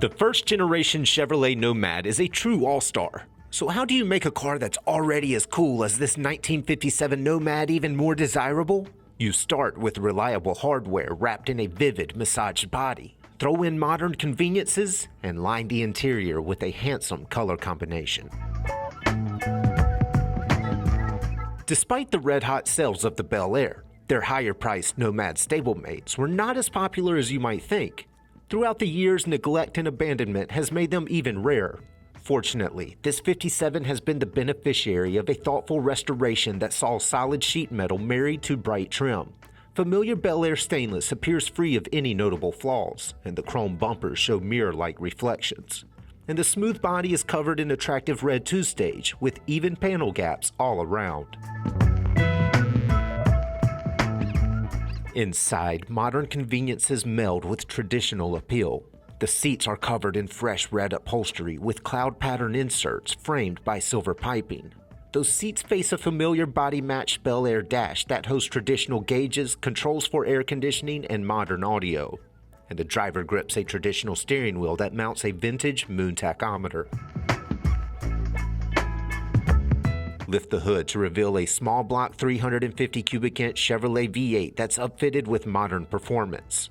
The first generation Chevrolet Nomad is a true all-star. So how do you make a car that's already as cool as this 1957 Nomad even more desirable? You start with reliable hardware wrapped in a vivid massaged body. Throw in modern conveniences and line the interior with a handsome color combination. Despite the red-hot sales of the Bel Air, their higher-priced Nomad stablemates were not as popular as you might think. Throughout the years, neglect and abandonment has made them even rarer. Fortunately, this 57 has been the beneficiary of a thoughtful restoration that saw solid sheet metal married to bright trim. Familiar Bel Air stainless appears free of any notable flaws, and the chrome bumpers show mirror-like reflections. And the smooth body is covered in attractive red two-stage with even panel gaps all around. Inside, modern conveniences meld with traditional appeal. The seats are covered in fresh red upholstery with cloud pattern inserts framed by silver piping. Those seats face a familiar body-matched Bel Air dash that hosts traditional gauges, controls for air conditioning, and modern audio. And the driver grips a traditional steering wheel that mounts a vintage moon tachometer. Lift the hood to reveal a small block 350 cubic inch Chevrolet V8 that's upfitted with modern performance.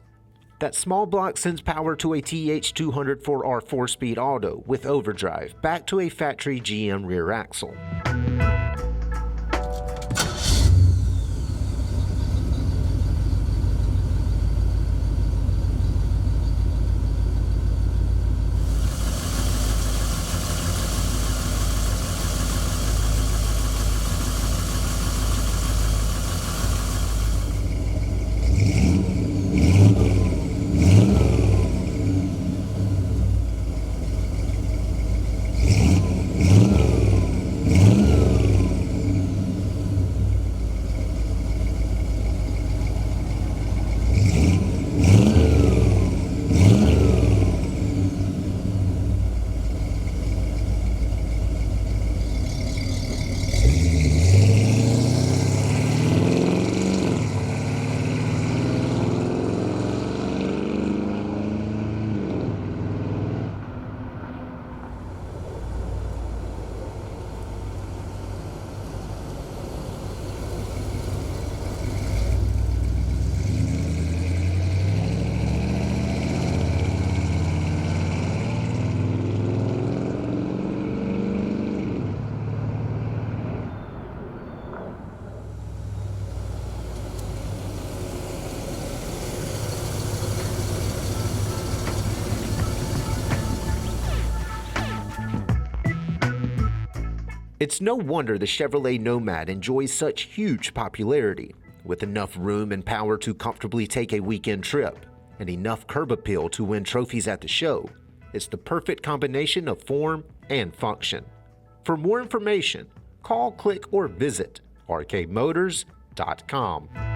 That small block sends power to a TH204R 4-speed auto with overdrive back to a factory GM rear axle. It's no wonder the Chevrolet Nomad enjoys such huge popularity, with enough room and power to comfortably take a weekend trip, and enough curb appeal to win trophies at the show. It's the perfect combination of form and function. For more information, call, click, or visit rkmotors.com.